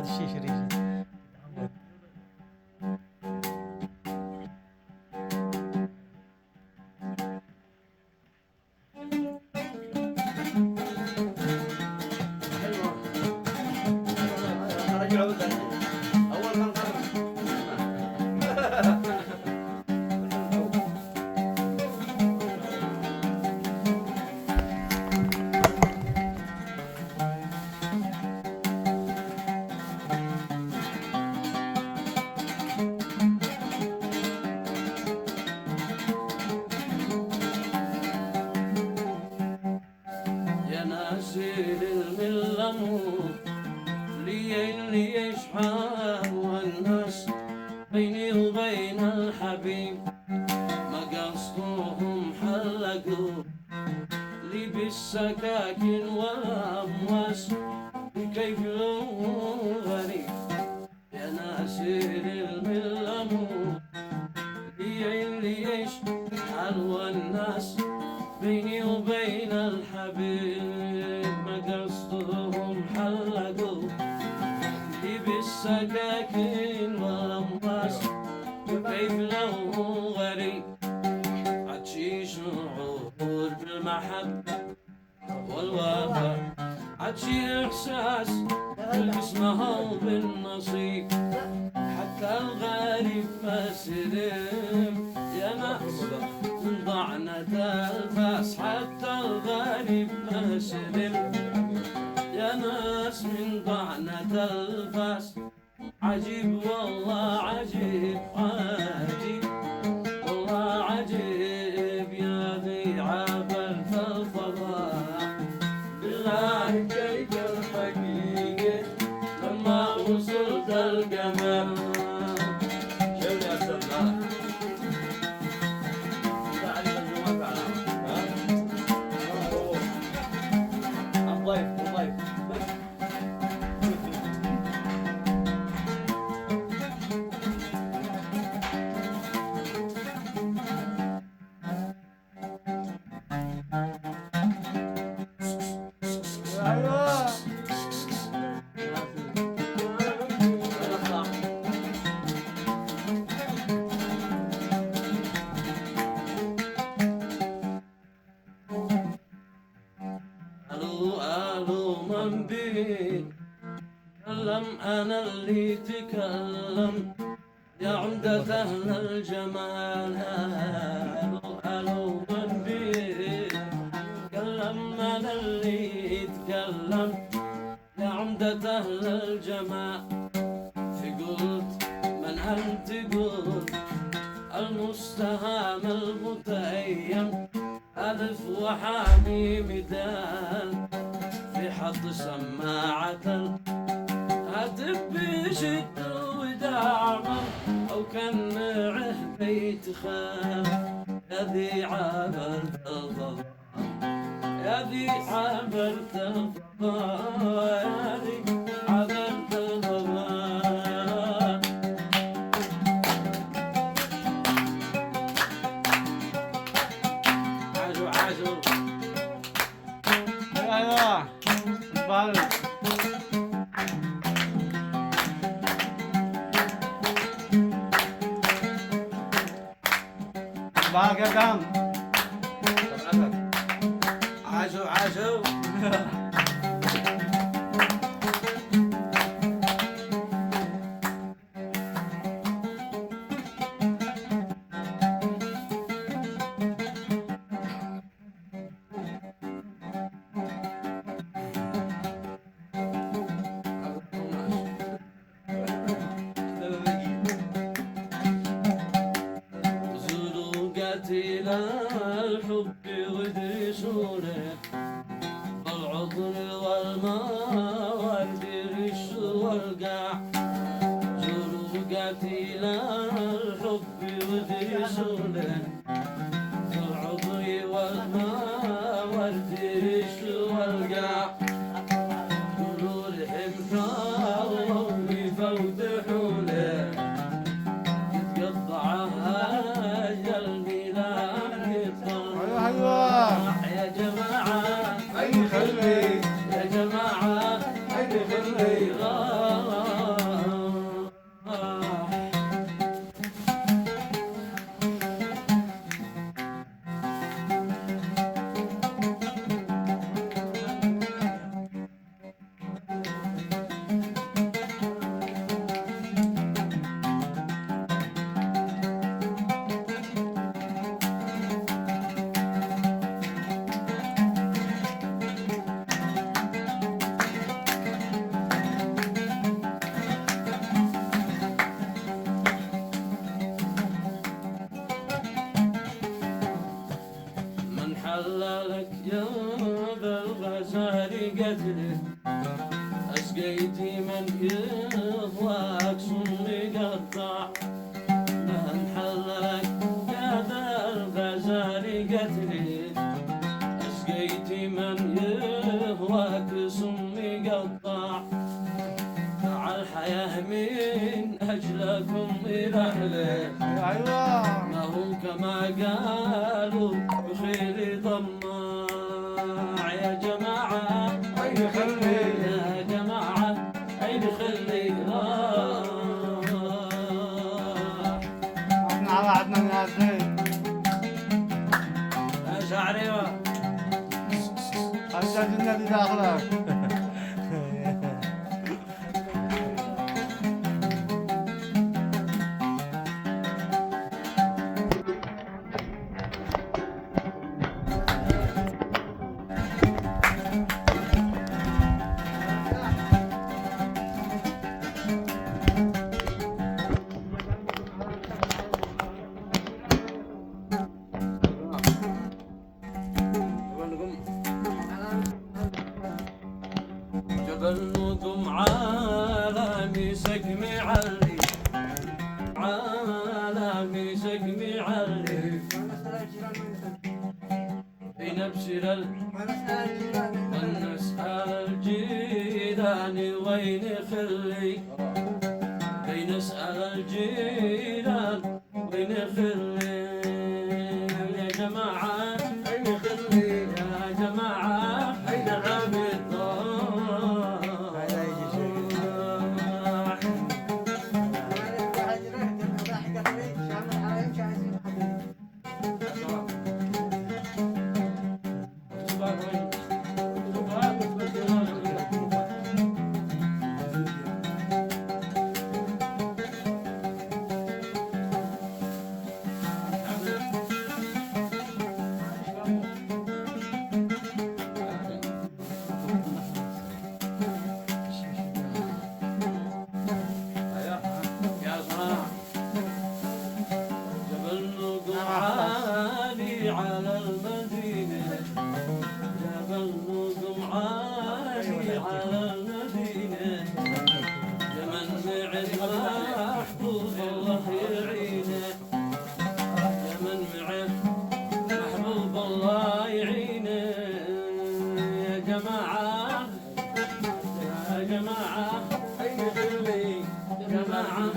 هذا الشيء شريف. ناسين الملموت اللي يشحن والناس بيني وبين الحبيب ما قصدهم حلقوا لي بالسكاكين والأمواس كيف لو غريب يا ناسين الملموت اللي يشحن والناس بيني وبين الحبيب ما قصدهم حلقوا لي بالسكاكين والأمواس كيف لو غريب عدشي شعور بالمحبة والوفاء عدشي إحساس بالقسمة وبالنصيب حتى الغريب ما سلم يا ناس من ضعنة الفاس حتى الغريب ما سلم يا ناس من ضعنة الفاس عجيب والله عجيب عجيب والله عجيب يا ذي عبر في الفضاء بالله كيف الحقيقة لما وصلت القمر شوف يا سلام من بي تكلم أنا اللي تكلم يا عمدة أهل الجمال ألو من بي تكلم أنا اللي تكلم يا عمدة أهل الجمال فقلت من أنت قلت المستهام المتأيم ألف وحامي مدان في حط سماعة هاتف بشد ودعمه أو كان معه بيت خال يا ذي عبرت الضباب يا ذي عبرت الضباب يا ذي عبرت الضباب عاشوا عاشوا ايوه بالك باقي كم عاشوا عاشوا قتيل الحب ودرسونه العطر والماء والدرس والقاع زوروا قتيل الحب ودرسونه العطر والماء والدرس والقاع قولوا الحمثاء وامي فودحونه يتقطعها يا جماعة أي خلي يا جماعة أي خلي أسقيتي من يضواك سم قطع من حلك يا ذا الغزال قتلي أسقيتي من يهواك سم قطع مع الحياة من أجلكم إلهله ايوه ما هو كما قالوا بخيلي طماع يا جماعة أي بخلي يا جماعة أي بخلي احنا على عدنا نازلين شعري حجاج النادي داخلك جبلكم عالمي سقمي علي عالمي سقمي علي بنبشر ونسأل الجيران وين خلي بنسأل الجيران وين خلي يا جماعة أين خلي يا جماعة أين عبد على المدينة جبل نجم عالي على المدينة يا من معد محبوب الله يعينه يا من معد محبوب الله يعينه يا جماعة يا جماعة أين خلي جماعة